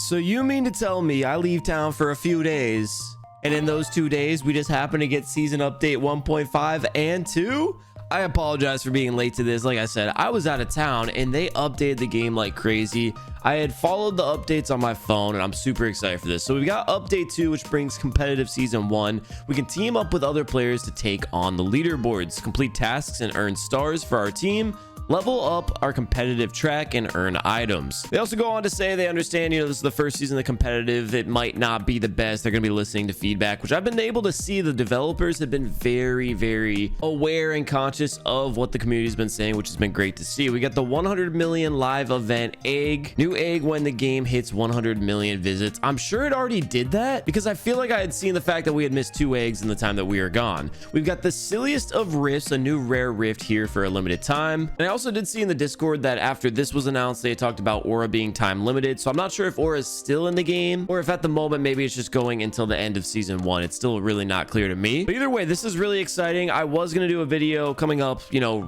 So you mean to tell me I leave town for a few days, and in those 2 days, we just happen to get season update 1.5 and 2? I apologize for being late to this. Like I said, I was out of town and they updated the game like crazy. I had followed the updates on my phone and I'm super excited for this. So we've got update 2, which brings competitive season 1. We can team up with other players to take on the leaderboards, complete tasks and earn stars for our team, level up our competitive track, and earn items. They also go on to say they understand, this is the first season of the competitive. It might not be the best. They're going to be listening to feedback, which I've been able to see. The developers have been very, very aware and conscious of what the community has been saying, which has been great to see. We got the 100 million live event egg. New egg when the game hits 100 million visits. I'm sure it already did that because I feel like I had seen the fact that we had missed 2 eggs in the time that we were gone. We've got the silliest of rifts, a new rare rift here for a limited time. And I also did see in the Discord that after this was announced, they had talked about aura being time limited. So I'm not sure if aura is still in the game or if at the moment maybe it's just going until the end of season 1. It's still really not clear to me. But either way, this is really exciting. I was going to do a video coming up,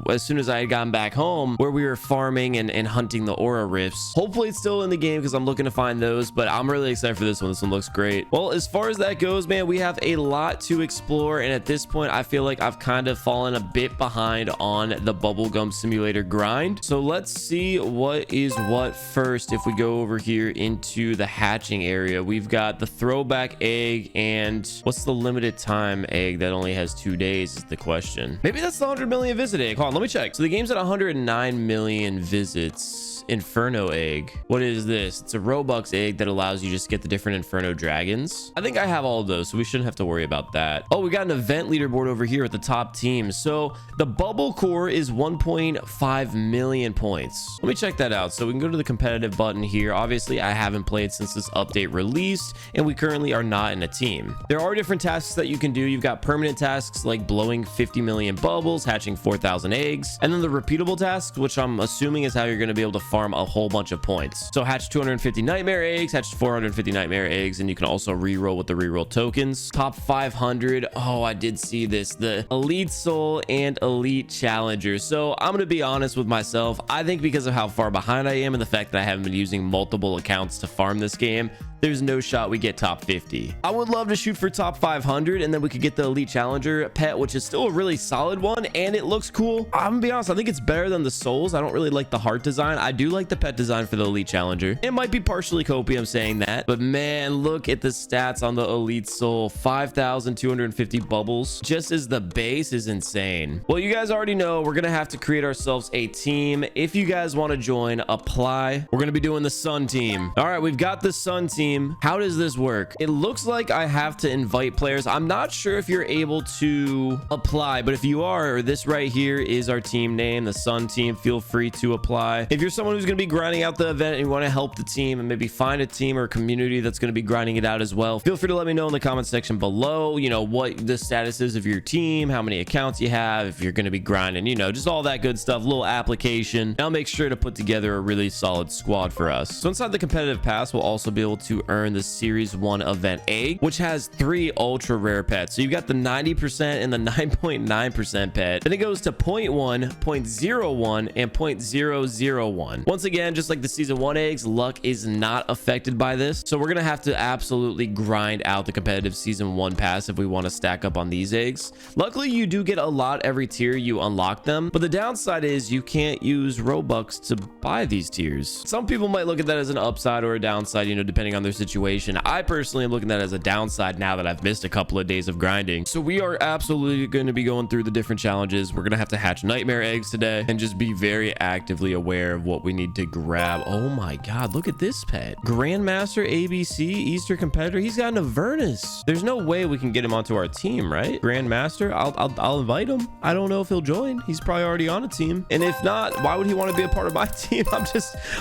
as soon as I had gotten back home where we were farming and hunting the aura rifts. Hopefully it's still in the game because I'm looking to find those, but I'm really excited for this one. This one looks great. Well, as far as that goes, man, we have a lot to explore. And at this point, I feel like I've kind of fallen a bit behind on the Bubblegum Simulator grind. So let's see what is what first. If we go over here into the hatching area, we've got the throwback egg, and what's the limited time egg that only has 2 days is the question. Maybe that's the 100 million visit egg. Hold on, let me check. So the game's at 109 million visits. Inferno egg. What is this? It's a Robux egg that allows you just to get the different Inferno dragons. I think I have all of those, so we shouldn't have to worry about that. Oh, we got an event leaderboard over here at the top teams. So the bubble core is 1.5 million points. Let me check that out. So we can go to the competitive button here. Obviously, I haven't played since this update released, and we currently are not in a team. There are different tasks that you can do. You've got permanent tasks like blowing 50 million bubbles, hatching 4,000 eggs, and then the repeatable tasks, which I'm assuming is how you're going to be able to farm a whole bunch of points. So hatch 250 nightmare eggs, hatch 450 nightmare eggs, and you can also reroll with the reroll tokens. Top 500. Oh, I did see this. The elite soul and elite challenger. So I'm going to be honest with myself. I think because of how far behind I am and the fact that I haven't been using multiple accounts to farm this game, there's no shot we get top 50. I would love to shoot for top 500, and then we could get the elite challenger pet, which is still a really solid one, and it looks cool. I'm gonna be honest, I think it's better than the souls. I don't really like the heart design. I do like the pet design for the elite challenger. It might be partially copium saying that, but man, look at the stats on the elite soul. 5,250 bubbles just as the base is insane. Well, you guys already know we're gonna have to create ourselves a team. If you guys want to join, apply. We're gonna be doing the sun team. All right, we've got the sun team. How does this work? It looks like I have to invite players. I'm not sure if you're able to apply, but if you are, this right here is our team name, the Sun team. Feel free to apply. If you're someone who's going to be grinding out the event and you want to help the team and maybe find a team or a community that's going to be grinding it out as well, feel free to let me know in the comment section below, what the status is of your team, how many accounts you have, if you're going to be grinding, just all that good stuff, little application. And I'll make sure to put together a really solid squad for us. So inside the competitive pass, we'll also be able to earn the series 1 event egg, which has 3 ultra rare pets. So you've got the 90% and the 9.9% pet. Then it goes to 0.1, 0.01, and 0.001. Once again, just like the season 1 eggs, luck is not affected by this. So we're gonna have to absolutely grind out the competitive season 1 pass if we want to stack up on these eggs. Luckily, you do get a lot every tier you unlock them, but the downside is you can't use Robux to buy these tiers. Some people might look at that as an upside or a downside, depending on their situation. I personally am looking at that as a downside now that I've missed a couple of days of grinding. So we are absolutely going to be going through the different challenges. We're going to have to hatch nightmare eggs today and just be very actively aware of what we need to grab. Oh my god, look at this pet. Grandmaster ABC Easter competitor. He's got an Avernus. There's no way we can get him onto our team, right? Grandmaster, I'll invite him. I don't know if he'll join. He's probably already on a team, and if not, why would he want to be a part of my team?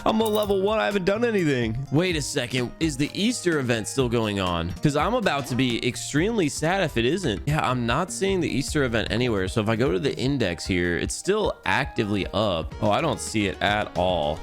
I'm a level 1. I haven't done anything. Wait a second, is the Easter event still going on? Because I'm about to be extremely sad if it isn't. Yeah, I'm not seeing the Easter event anywhere. So if I go to the index here, it's still actively up. Oh, I don't see it at all.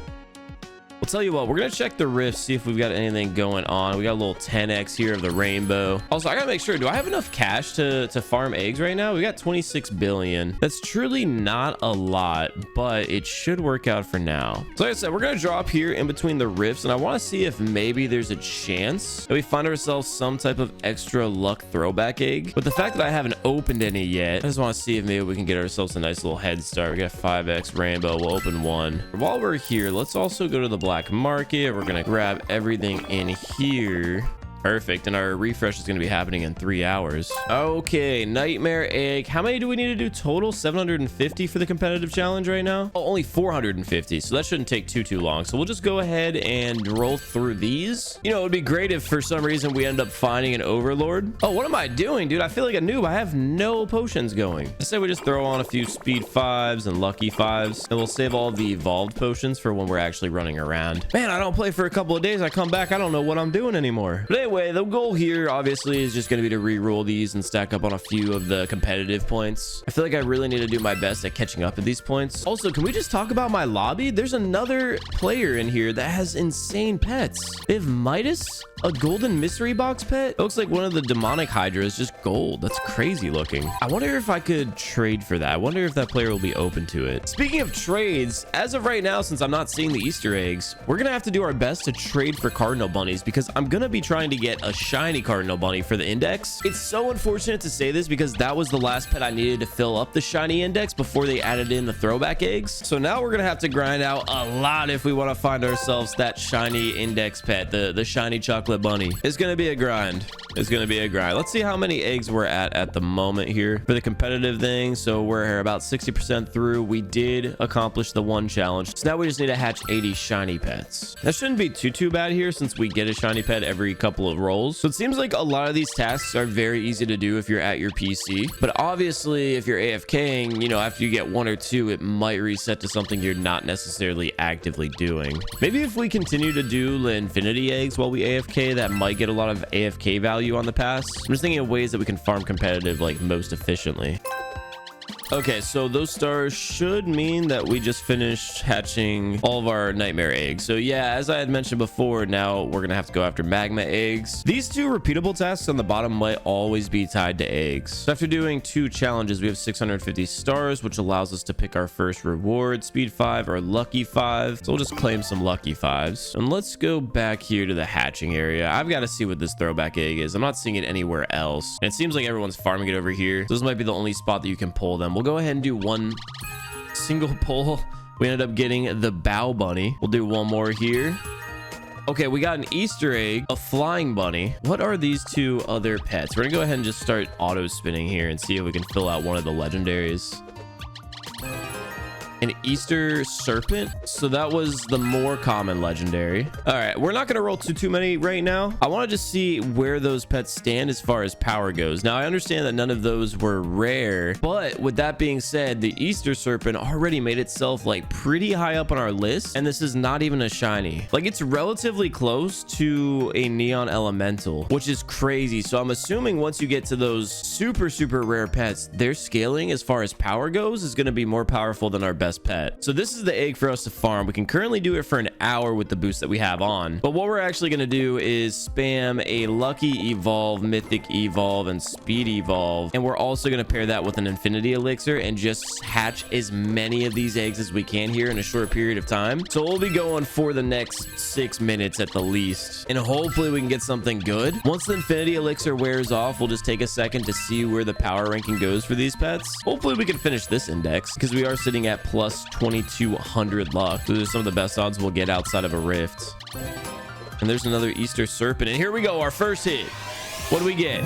Well, tell you what, we're gonna check the rifts, see if we've got anything going on. We got a little 10x here of the rainbow. Also, I gotta make sure, do I have enough cash to farm eggs right now? We got 26 billion. That's truly not a lot, but it should work out for now. So like I said, we're gonna drop here in between the rifts, and I want to see if maybe there's a chance that we find ourselves some type of extra luck throwback egg. But the fact that I haven't opened any yet, I just want to see if maybe we can get ourselves a nice little head start. We got 5x rainbow. We'll open one. While we're here, let's also go to the black market. We're gonna grab everything in here. Perfect. And our refresh is going to be happening in 3 hours. Okay, nightmare egg. How many do we need to do total? 750 for the competitive challenge right now? Oh, only 450. So that shouldn't take too long. So we'll just go ahead and roll through these. You know, it would be great if for some reason we end up finding an overlord. Oh, what am I doing, dude? I feel like a noob. I have no potions going. I say we just throw on a few speed 5s and lucky 5s, and we'll save all the evolved potions for when we're actually running around. Man, I don't play for a couple of days. I come back, I don't know what I'm doing anymore. But anyway, the goal here obviously is just going to be to re-roll these and stack up on a few of the competitive points. I feel like I really need to do my best at catching up at these points. Also, can we just talk about my lobby? There's another player in here that has insane pets. They have Midas, a golden mystery box pet. It looks like one of the demonic hydra is just gold. That's crazy looking. I wonder if I could trade for that. I wonder if that player will be open to it. Speaking of trades, as of right now, since I'm not seeing the Easter eggs, we're gonna have to do our best to trade for cardinal bunnies, because I'm gonna be trying to get a shiny cardinal bunny for the index. It's so unfortunate to say this because that was the last pet I needed to fill up the shiny index before they added in the throwback eggs. So now we're gonna have to grind out a lot if we want to find ourselves that shiny index pet, the shiny chocolate bunny. It's gonna be a grind. It's gonna be a grind. Let's see how many eggs we're at the moment here for the competitive thing. So we're about 60% through. We did accomplish the one challenge, so now we just need to hatch 80 shiny pets. That shouldn't be too bad here, since we get a shiny pet every couple of rolls. So it seems like a lot of these tasks are very easy to do if you're at your PC, but obviously if you're AFKing, you know, after you get 1 or 2, it might reset to something you're not necessarily actively doing. Maybe if we continue to do the infinity eggs while we AFK, that might get a lot of AFK value on the pass. I'm just thinking of ways that we can farm competitive like most efficiently. Okay, so those stars should mean that we just finished hatching all of our nightmare eggs. So yeah, as I had mentioned before, now we're gonna have to go after magma eggs. These 2 repeatable tasks on the bottom might always be tied to eggs. So after doing 2 challenges, we have 650 stars, which allows us to pick our first reward, speed 5 or lucky 5. So we'll just claim some lucky 5s. And let's go back here to the hatching area. I've got to see what this throwback egg is. I'm not seeing it anywhere else. And it seems like everyone's farming it over here. So this might be the only spot that you can pull them. We'll go ahead and do one single pull. We ended up getting the bow bunny. We'll do one more here. Okay, we got an Easter egg, a flying bunny. What are these 2 other pets? We're gonna go ahead and just start auto spinning here and see if we can fill out one of the legendaries. An Easter serpent, so that was the more common legendary. All right, we're not gonna roll too many right now. I want to just see where those pets stand as far as power goes. Now I understand that none of those were rare, but with that being said, the Easter serpent already made itself like pretty high up on our list, and this is not even a shiny. Like, it's relatively close to a neon elemental, which is crazy. So I'm assuming once you get to those super rare pets, their scaling as far as power goes is going to be more powerful than our best pet. So this is the egg for us to farm. We can currently do it for an hour with the boost that we have on, but what we're actually going to do is spam a lucky evolve, mythic evolve, and speed evolve, and we're also going to pair that with an infinity elixir and just hatch as many of these eggs as we can here in a short period of time. So we'll be going for the next 6 minutes at the least, and hopefully we can get something good. Once the infinity elixir wears off, we'll just take a second to see where the power ranking goes for these pets. Hopefully we can finish this index, because we are sitting at plus 2200 luck. Those are some of the best odds we'll get outside of a rift. And there's another Easter serpent, and here we go, our first hit. What do we get?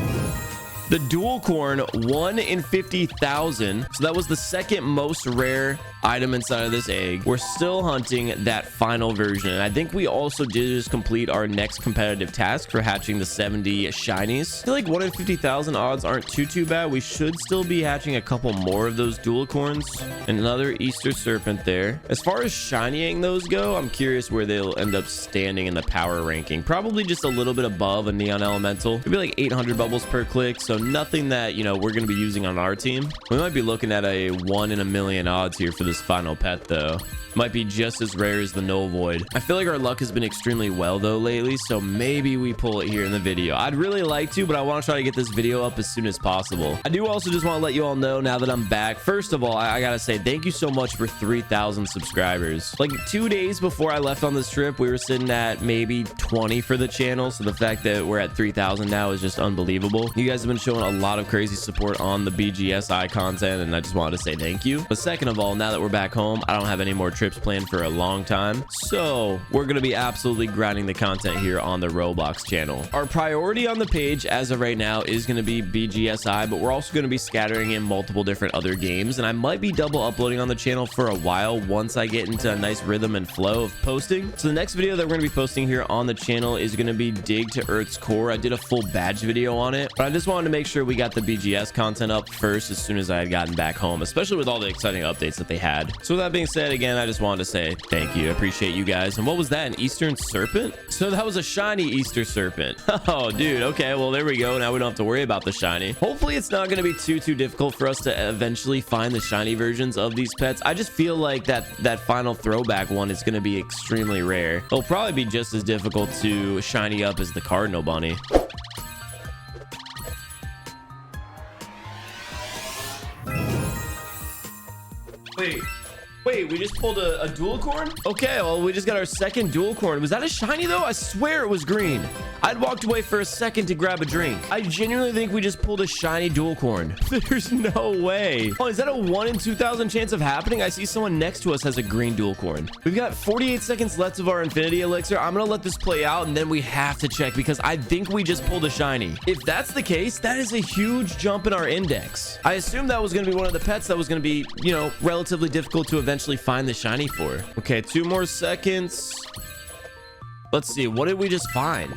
The dual corn, 1 in 50,000. So that was the second most rare item inside of this egg. We're still hunting that final version, and I think we also did just complete our next competitive task for hatching the 70 shinies. I feel like 1 in 50,000 odds aren't too bad. We should still be hatching a couple more of those dual corns. And another Easter serpent there. As far as shinying those go, I'm curious where they'll end up standing in the power ranking. Probably just a little bit above a neon elemental. It'd be like 800 bubbles per click, so nothing that, you know, we're going to be using on our team. We might be looking at a 1 in a million odds here for this final pet, though. Might be just as rare as the Null Void. I feel like our luck has been extremely well though lately, so maybe we pull it here in the video. I'd really like to, but I want to try to get this video up as soon as possible. I do also just want to let you all know now that I'm back. First of all, I gotta say thank you so much for 3,000 subscribers. Like 2 days before I left on this trip, we were sitting at maybe 20 for the channel, so the fact that we're at 3,000 now is just unbelievable. You guys have been showing a lot of crazy support on the BGSI content, and I just wanted to say thank you. But second of all, now that we're back home, I don't have any more trips planned for a long time, so we're going to be absolutely grinding the content here on the Roblox channel. Our priority on the page as of right now is going to be BGSI, but we're also going to be scattering in multiple different other games, and I might be double uploading on the channel for a while once I get into a nice rhythm and flow of posting. So the next video that we're going to be posting here on the channel is going to be Dig to Earth's Core. I did a full badge video on it, but I just wanted to make sure we got the BGS content up first as soon as I had gotten back home, especially with all the exciting updates that they had. So with that being said, again, I just wanted to say thank you. I appreciate you guys. And what was that, an Eastern Serpent? So that was a shiny Easter Serpent. Oh dude, okay, well there we go. Now we don't have to worry about the shiny. Hopefully it's not going to be too difficult for us to eventually find the shiny versions of these pets. I just feel like that final throwback one is going to be extremely rare. It'll probably be just as difficult to shiny up as the Cardinal Bunny. Wait, we just pulled a dual corn? Okay, well, we just got our second dual corn. Was that a shiny though? I swear it was green. I'd walked away for a second to grab a drink. I genuinely think we just pulled a shiny dual corn. There's no way. Oh, is that a 1 in 2,000 chance of happening? I see someone next to us has a green dual corn. We've got 48 seconds left of our infinity elixir. I'm gonna let this play out and then we have to check because I think we just pulled a shiny. If that's the case, that is a huge jump in our index. I assumed that was gonna be one of the pets that was gonna be, you know, relatively difficult to eventually find the shiny for. Okay, 2 more seconds. Let's see, what did we just find?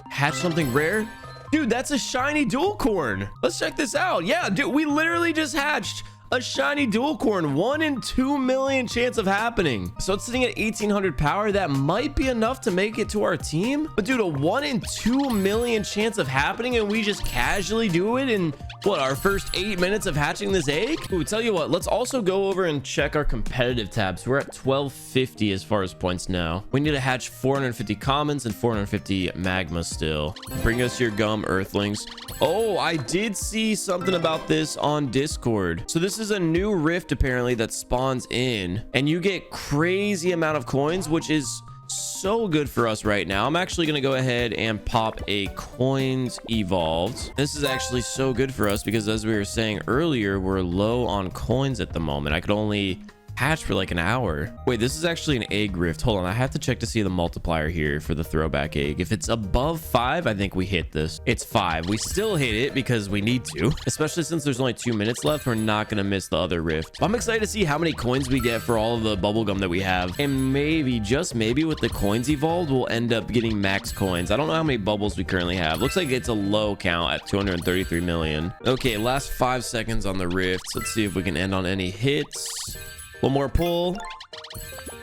Hatch something rare? Dude, that's a shiny dual corn. Let's check this out. Yeah, dude, we literally just hatched a shiny dual corn. 1 in 2 million chance of happening. So it's sitting at 1800 power. That might be enough to make it to our team. But dude, a 1 in 2 million chance of happening, and we just casually do it in what, our first 8 minutes of hatching this egg? Ooh, tell you what, let's also go over and check our competitive tabs. We're at 1250 as far as points now. We need to hatch 450 commons and 450 magma still. Bring us your gum, earthlings. Oh, I did see something about this on Discord. So this is a new rift apparently that spawns in, and you get crazy amount of coins, which is so good for us right now. I'm actually going to go ahead and pop a coins evolved. This is actually so good for us because, as we were saying earlier, we're low on coins at the moment. I could only hatch for like an hour. Wait, this is actually an egg rift. Hold on, I have to check to see the multiplier here for the throwback egg. If it's above 5, I think we hit this. It's 5. We still hit it because we need to, especially since there's only 2 minutes left. We're not gonna miss the other rift. I'm excited to see how many coins we get for all of the bubblegum that we have, and maybe, just maybe, with the coins evolved, we'll end up getting max coins. I don't know how many bubbles we currently have. Looks like it's a low count at 233 million. Okay, last 5 seconds on the rifts. Let's see if we can end on any hits. One more pull.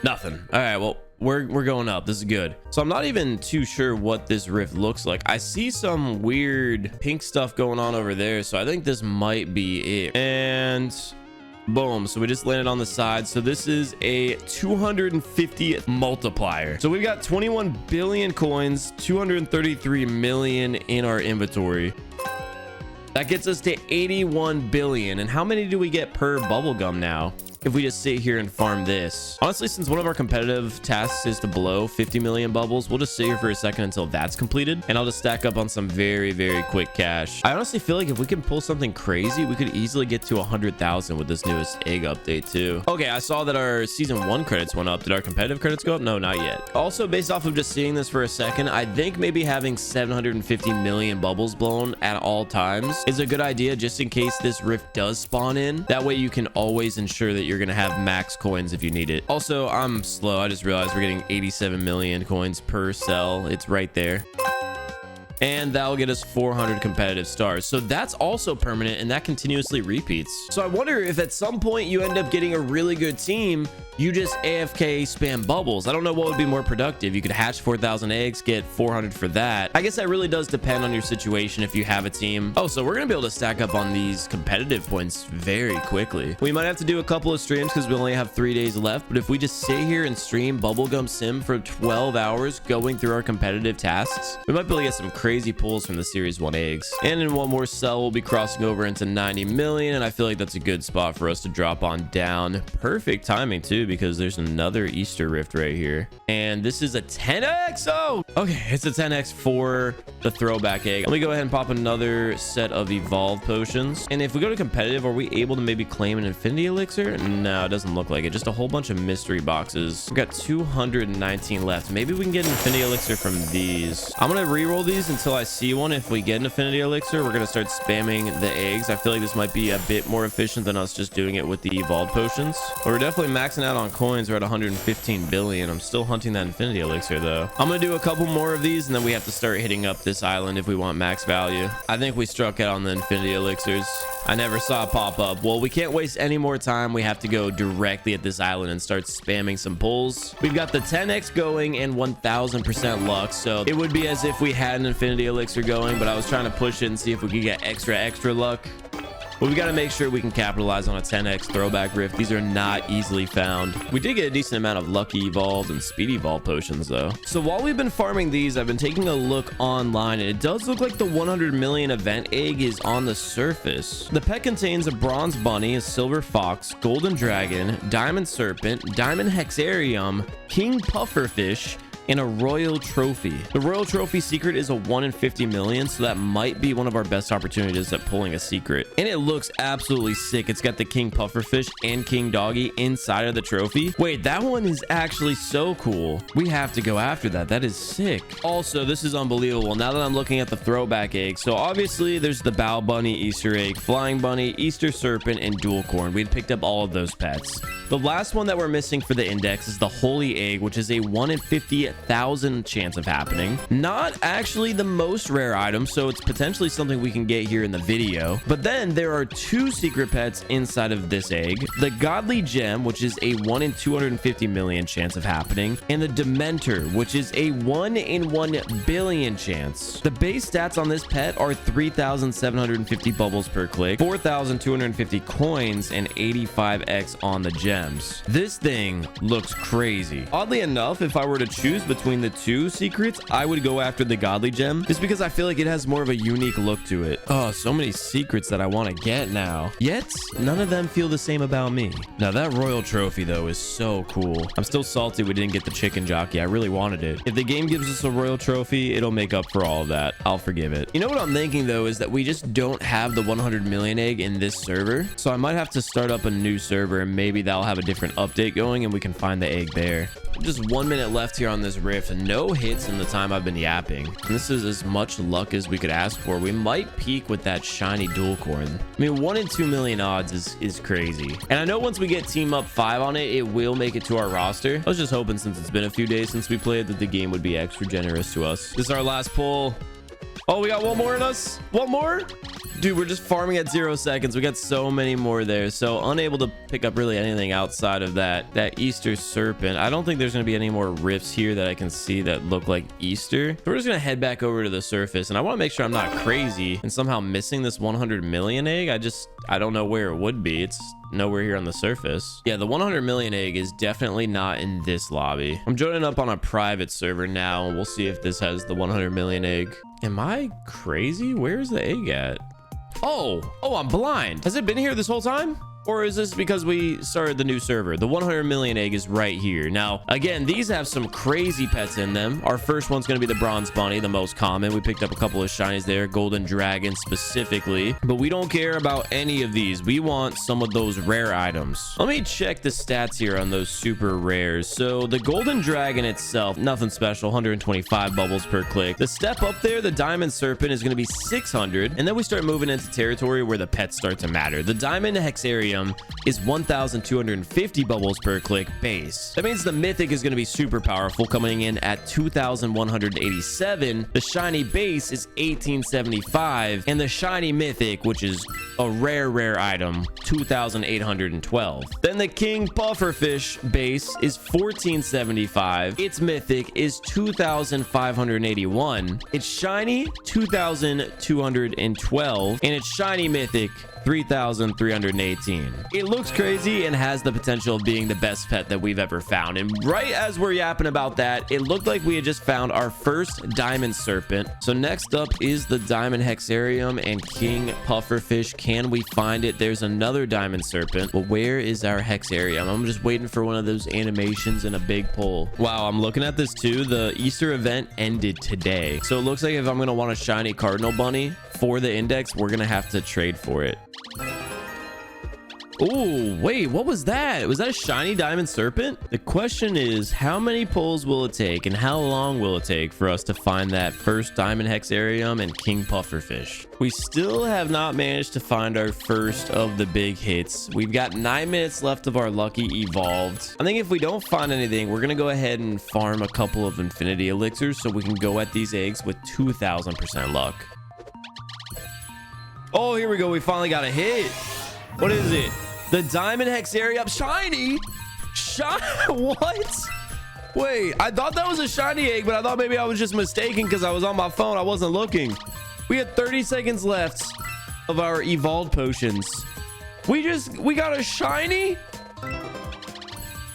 Nothing. All right, well, we're going up. This is good. So I'm not even too sure what this rift looks like. I see some weird pink stuff going on over there, so I think this might be it. And boom, so we just landed on the side. So this is a 250 multiplier. So we've got 21 billion coins, 233 million in our inventory. That gets us to 81 billion. And how many do we get per bubblegum now if we just sit here and farm this? Honestly, since one of our competitive tasks is to blow 50 million bubbles, we'll just sit here for a second until that's completed, and I'll just stack up on some very quick cash. I honestly feel like if we can pull something crazy, we could easily get to 100,000 with this newest egg update too. Okay, I saw that our season 1 credits went up. Did our competitive credits go up? No, not yet. Also, based off of just seeing this for a second, I think maybe having 750 million bubbles blown at all times is a good idea, just in case this rift does spawn in. That way you can always ensure that you're gonna have max coins if you need it. Also, I'm slow. I just realized we're getting 87 million coins per cell. It's right there. and that'll get us 400 competitive stars. So that's also permanent, and that continuously repeats. So I wonder if at some point you end up getting a really good team, you just AFK spam bubbles. I don't know what would be more productive. You could hatch 4,000 eggs, get 400 for that. I guess that really does depend on your situation if you have a team. Oh, so we're gonna be able to stack up on these competitive points very quickly. We might have to do a couple of streams because we only have 3 days left, but if we just sit here and stream Bubblegum Sim for 12 hours going through our competitive tasks, we might be able to get some crazy pulls from the Series 1 eggs. And in one more sell, we'll be crossing over into 90 million, and I feel like that's a good spot for us to drop on down. Perfect timing too, because there's another Easter Rift right here, and this is a 10x. Oh, okay, it's a 10x for the throwback egg. Let me go ahead and pop another set of evolved potions, and if we go to competitive, are we able to maybe claim an infinity elixir? No, it doesn't look like it. Just a whole bunch of mystery boxes. We've got 219 left. Maybe we can get an infinity elixir from these. I'm gonna re-roll these until I see one. If we get an infinity elixir, we're gonna start spamming the eggs. I feel like this might be a bit more efficient than us just doing it with the evolved potions, but we're definitely maxing out on coins. We're at 115 billion. I'm still hunting that infinity elixir though. I'm gonna do a couple more of these, and then we have to start hitting up this island if we want max value. I think we struck out on the infinity elixirs. I never saw it pop up. Well, we can't waste any more time. We have to go directly at this island and start spamming some pulls. We've got the 10x going and 1000% luck, so it would be as if we had an infinity elixir going, but I was trying to push it and see if we could get extra luck. But we got to make sure we can capitalize on a 10x throwback rift. These are not easily found. We did get a decent amount of lucky evolved and speed evolved potions though. So while we've been farming these, I've been taking a look online, and it does look like the 100 million event egg is on the surface. The pet contains a bronze bunny, a silver fox, golden dragon, diamond serpent, diamond hexarium, king pufferfish, and a royal trophy. The royal trophy secret is a 1 in 50 million, so that might be one of our best opportunities at pulling a secret. And it looks absolutely sick. It's got the king pufferfish and king doggy inside of the trophy. Wait, that one is actually so cool. We have to go after that. That is sick. Also, this is unbelievable now that I'm looking at the throwback egg. So obviously there's the bow bunny Easter egg, flying bunny, Easter serpent, and dual corn. We'd picked up all of those pets. The last one that we're missing for the index is the holy egg, which is a 1 in 50,000 chance of happening. Not actually the most rare item, so it's potentially something we can get here in the video. But then there are 2 secret pets inside of this egg: the godly gem, which is a 1 in 250 million chance of happening, and the dementor, which is a 1 in 1 billion chance. The base stats on this pet are 3,750 bubbles per click, 4,250 coins, and 85x on the gems. This thing looks crazy. Oddly enough, if I were to choose between the 2 secrets, I would go after the godly gem, just because I feel like it has more of a unique look to it. Oh, so many secrets that I want to get now, yet none of them feel the same about me. Now that royal trophy though is so cool. I'm still salty we didn't get the chicken jockey. I really wanted it. If the game gives us a royal trophy, it'll make up for all of that. I'll forgive it. You know what I'm thinking though is that we just don't have the 100 million egg in this server, so I might have to start up a new server, and maybe that'll have a different update going and we can find the egg there. Just 1 minute left here on this rift, and no hits in the time I've been yapping. And this is as much luck as we could ask for. We might peak with that shiny dual corn. I mean, 1 in 2 million odds is crazy. And I know once we get team up 5 on it, it will make it to our roster. I was just hoping, since it's been a few days since we played, that the game would be extra generous to us. This is our last pull. Oh, we got one more in us. One more. Dude, we're just farming at 0 seconds. We got so many more there. So unable to pick up really anything outside of that Easter serpent. I don't think there's going to be any more rifts here that I can see that look like Easter. So we're just going to head back over to the surface, and I want to make sure I'm not crazy and somehow missing this 100 million egg. I don't know where it would be. It's nowhere here on the surface. Yeah, the 100 million egg is definitely not in this lobby. I'm joining up on a private server now, and we'll see if this has the 100 million egg. Am I crazy? Where's the egg at? Oh, I'm blind. Has it been here this whole time? Or is this because we started the new server? The 100 million egg is right here. Now, again, these have some crazy pets in them. Our first one's going to be the bronze bunny, the most common. We picked up a couple of shinies there, golden dragon specifically. But we don't care about any of these. We want some of those rare items. Let me check the stats here on those super rares. So the golden dragon itself, nothing special, 125 bubbles per click. The step up there, the diamond serpent, is going to be 600. And then we start moving into territory where the pets start to matter. The diamond hexarium Hexarium is 1,250 bubbles per click base. That means the mythic is going to be super powerful, coming in at 2,187. The shiny base is 1,875, and the shiny mythic, which is a rare item, 2,812. Then the king pufferfish base is 1,475. Its mythic is 2,581. Its shiny 2,212, and its shiny mythic 3,318. It looks crazy and has the potential of being the best pet that we've ever found. And right as we're yapping about that, it looked like we had just found our first diamond serpent. So next up is the diamond hexarium and king pufferfish. Can we find it? There's another diamond serpent, but where is our hexarium? I'm just waiting for one of those animations in a big pull. Wow, I'm looking at this too. The Easter event ended today, so it looks like if I'm gonna want a shiny cardinal bunny for the index, we're gonna have to trade for it. Oh, wait, what was that? Was that a shiny diamond serpent? The question is, how many pulls will it take and how long will it take for us to find that first diamond hexarium and king pufferfish? We still have not managed to find our first of the big hits. We've got 9 minutes left of our lucky evolved. I think if we don't find anything, we're gonna go ahead and farm a couple of infinity elixirs so we can go at these eggs with 2,000% luck. Oh, here we go. We finally got a hit. What is it? The diamond hexarium shiny. What? Wait, I thought that was a shiny egg, but I thought maybe I was just mistaken because I was on my phone. I wasn't looking. We had 30 seconds left of our evolved potions. We got a shiny.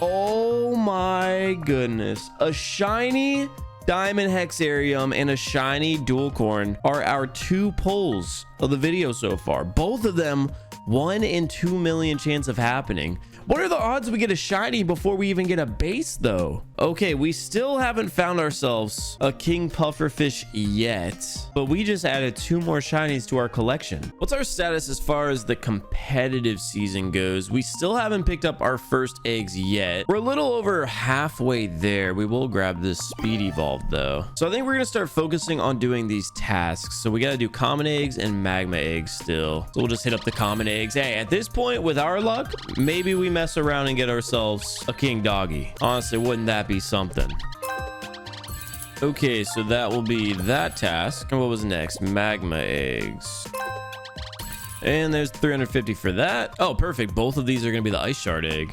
Oh my goodness. A shiny diamond hexarium and a shiny dual corn are our 2 pulls of the video so far. Both of them 1 in 2 million chance of happening. What are the odds we get a shiny before we even get a base though? Okay, we still haven't found ourselves a king pufferfish yet, but we just added 2 more shinies to our collection. What's our status as far as the competitive season goes? We still haven't picked up our first eggs yet. We're a little over halfway there. We will grab this speed evolve though. So I think we're gonna start focusing on doing these tasks. So we gotta do common eggs and magma eggs still. So we'll just hit up the common eggs. Hey, at this point with our luck, maybe we mess around and get ourselves a king doggy. Honestly, wouldn't that be something? Okay, so that will be that task. And what was next? Magma eggs. And there's 350 for that. Oh, perfect. Both of these are gonna be the ice shard egg.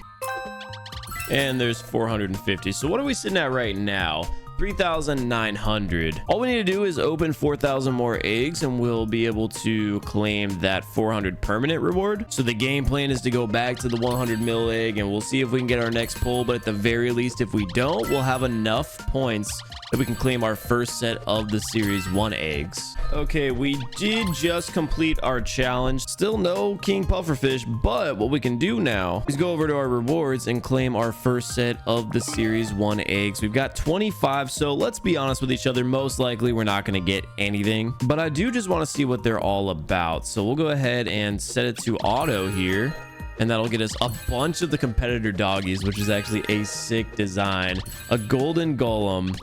And there's 450. So what are we sitting at right now? 3,900. All we need to do is open 4,000 more eggs and we'll be able to claim that 400 permanent reward. So the game plan is to go back to the 100 mil egg and we'll see if we can get our next pull, but at the very least, if we don't, we'll have enough points that we can claim our first set of the series 1 eggs. Okay, we did just complete our challenge. Still no king pufferfish, but what we can do now is go over to our rewards and claim our first set of the series 1 eggs. We've got 25, so let's be honest with each other. Most likely we're not going to get anything, but I do just want to see what they're all about. So we'll go ahead and set it to auto here. And that'll get us a bunch of the competitor doggies, which is actually a sick design, a golden golem,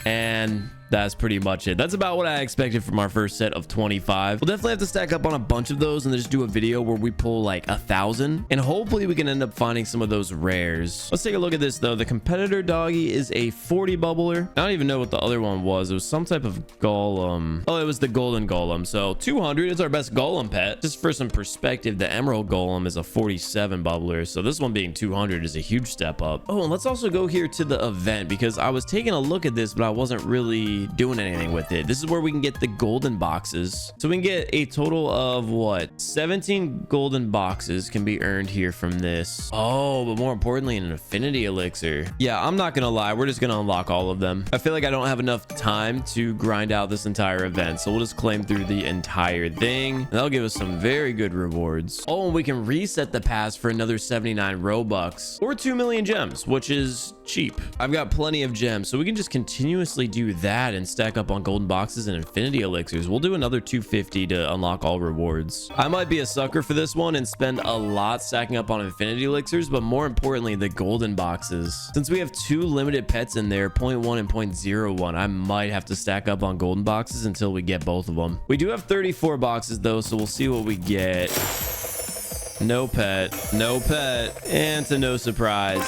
and that's pretty much it. That's about what I expected from our first set of 25. We'll definitely have to stack up on a bunch of those and just do a video where we pull like 1,000, and hopefully we can end up finding some of those rares. Let's take a look at this though. The competitor doggy is a 40 bubbler. I don't even know what the other one was. It was some type of golem. Oh, it was the golden golem. So 200 is our best golem pet. Just for some perspective, the emerald golem is a 47 bubbler. So this one being 200 is a huge step up. Oh, and let's also go here to the event because I was taking a look at this, but I wasn't really doing anything with it. This is where we can get the golden boxes. So we can get a total of what? 17 golden boxes can be earned here from this. Oh, but more importantly, an infinity elixir. Yeah, I'm not gonna lie, we're just gonna unlock all of them. I feel like I don't have enough time to grind out this entire event, so we'll just claim through the entire thing, and that'll give us some very good rewards. Oh, and we can reset the pass for another 79 Robux or 2 million gems, which is cheap. I've got plenty of gems, so we can just continuously do that and stack up on golden boxes and infinity elixirs. We'll do another 250 to unlock all rewards. I might be a sucker for this one and spend a lot stacking up on infinity elixirs, but more importantly, the golden boxes. Since we have 2 limited pets in there, 0.1 and 0.01, I might have to stack up on golden boxes until we get both of them. We do have 34 boxes though, so we'll see what we get. No pet, no pet, and to no surprise,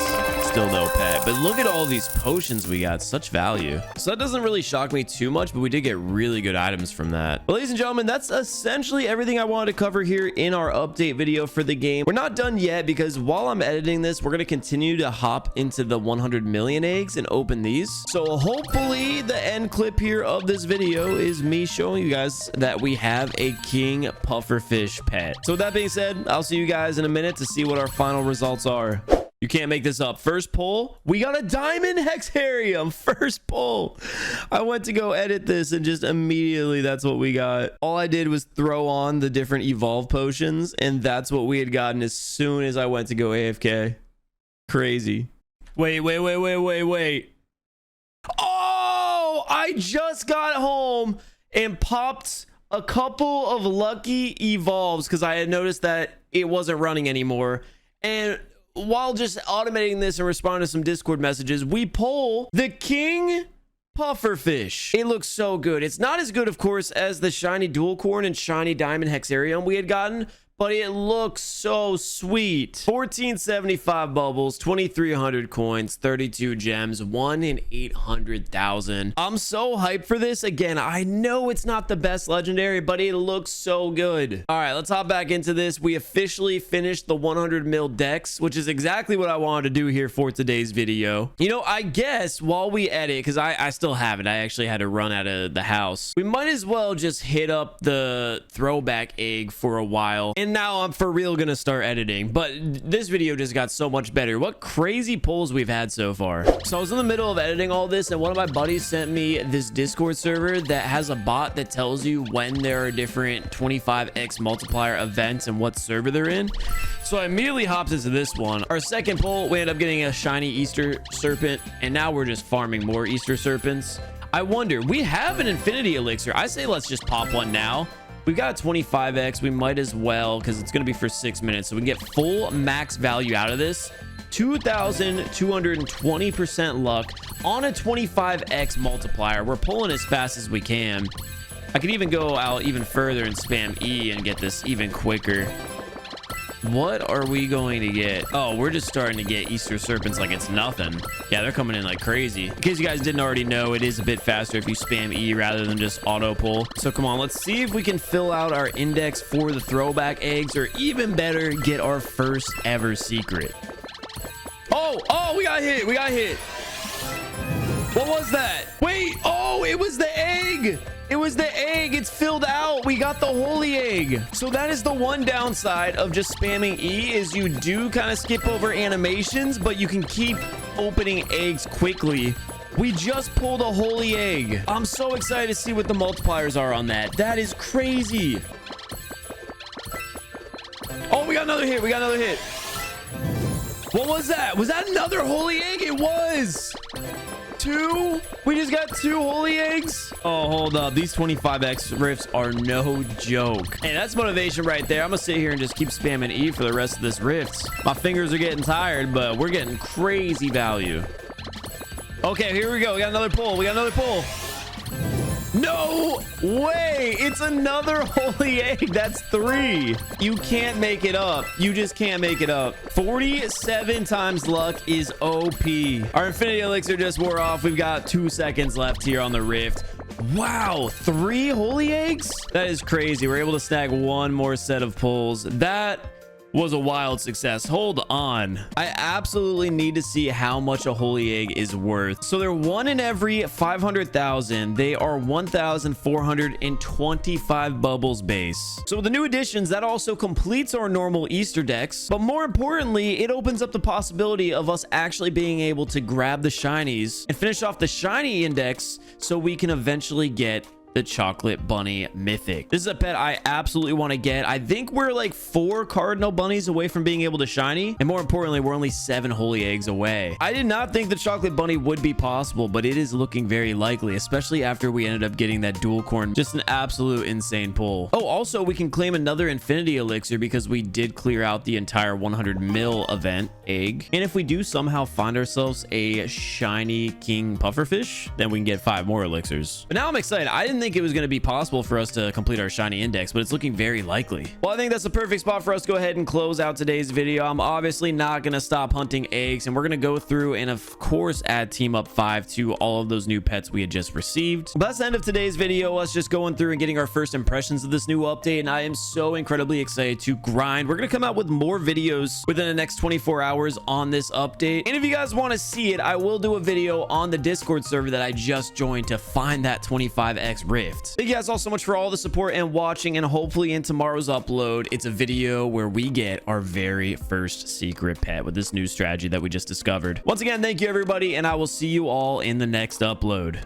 still no pet. But look at all these potions we got, such value. So that doesn't really shock me too much, but we did get really good items from that. But ladies and gentlemen, that's essentially everything I wanted to cover here in our update video for the game. We're not done yet because while I'm editing this, we're going to continue to hop into the 100 million eggs and open these. So hopefully the end clip here of this video is me showing you guys that we have a king pufferfish pet. So with that being said, I'll see you guys in a minute to see what our final results are. You can't make this up. First pull, we got a diamond hexarium. First pull. I went to go edit this and just immediately that's what we got. All I did was throw on the different evolve potions and that's what we had gotten as soon as I went to go AFK. Crazy. Wait. Oh, I just got home and popped a couple of lucky evolves because I had noticed that it wasn't running anymore. And while just automating this and responding to some Discord messages, we pull the king pufferfish. It looks so good. It's not as good, of course, as the shiny dual corn and shiny diamond hexarium we had gotten, but it looks so sweet. 1475 bubbles, 2300 coins, 32 gems, 1 in 800,000. I'm so hyped for this. Again, I know it's not the best legendary, but it looks so good. All right, let's hop back into this. We officially finished the 100 mil dex, which is exactly what I wanted to do here for today's video. You know, I guess while we edit, because I still have it, I actually had to run out of the house. We might as well just hit up the throwback egg for a while. And now I'm for real gonna start editing, but this video just got so much better. What crazy pulls we've had so far. So I was in the middle of editing all this and one of my buddies sent me this Discord server that has a bot that tells you when there are different 25x multiplier events and what server they're in. So I immediately hopped into this one. Our second pull, we ended up getting a shiny Easter serpent, and now we're just farming more Easter serpents. I wonder, we have an infinity elixir. I say let's just pop one now. We've got a 25x. We might as well because it's going to be for 6 minutes. So we can get full max value out of this. 2,220% luck on a 25x multiplier. We're pulling as fast as we can. I could even go out even further and spam E and get this even quicker. What are we going to get? Oh, we're just starting to get Easter serpents like it's nothing. Yeah, they're coming in like crazy. In case you guys didn't already know, it is a bit faster if you spam E rather than just auto pull. So come on, let's see if we can fill out our index for the throwback eggs, or even better, get our first ever secret. Oh, we got hit. What was that? Wait, oh, it was the egg. It was the egg. It's filled out. We got the holy egg. So that is the one downside of just spamming E, is you do kind of skip over animations, but you can keep opening eggs quickly. We just pulled a holy egg. I'm so excited to see what the multipliers are on that. That is crazy. Oh, we got another hit. What was that? Was that another holy egg? It was. 2? We just got 2 holy eggs? Oh, hold up. These 25x rifts are no joke. Hey, that's motivation right there. I'm gonna sit here and just keep spamming E for the rest of this rift. My fingers are getting tired, but we're getting crazy value. Okay, here we go. We got another pull. No way. It's another holy egg. That's 3. You can't make it up. You just can't make it up. 47 times luck is OP. Our infinity elixir just wore off. We've got 2 seconds left here on the rift. Wow, 3 holy eggs? That is crazy. We're able to snag 1 more set of pulls. That was a wild success. Hold on. I absolutely need to see how much a holy egg is worth. So they're 1 in every 500,000. They are 1,425 bubbles base. So with the new additions, that also completes our normal Easter decks. But more importantly, it opens up the possibility of us actually being able to grab the shinies and finish off the shiny index so we can eventually get the chocolate bunny mythic. This is a pet I absolutely want to get. I think we're like 4 cardinal bunnies away from being able to shiny, and more importantly, we're only 7 holy eggs away. I did not think the chocolate bunny would be possible, but it is looking very likely, especially after we ended up getting that dual corn. Just an absolute insane pull. Oh, also we can claim another infinity elixir because we did clear out the entire 100 mil event egg, and if we do somehow find ourselves a shiny king pufferfish, then we can get 5 more elixirs. But now I'm excited. I didn't think it was going to be possible for us to complete our shiny index, but it's looking very likely. Well, I think that's the perfect spot for us to go ahead and close out today's video. I'm obviously not going to stop hunting eggs, and we're going to go through and of course add team up 5 to all of those new pets we had just received. But that's the end of today's video, us just going through and getting our first impressions of this new update, and I am so incredibly excited to grind. We're going to come out with more videos within the next 24 hours on this update, and if you guys want to see it, I will do a video on the Discord server that I just joined to find that 25x rift. Thank you guys all so much for all the support and watching, and hopefully in tomorrow's upload it's a video where we get our very first secret pet with this new strategy that we just discovered. Once again, thank you everybody, and I will see you all in the next upload.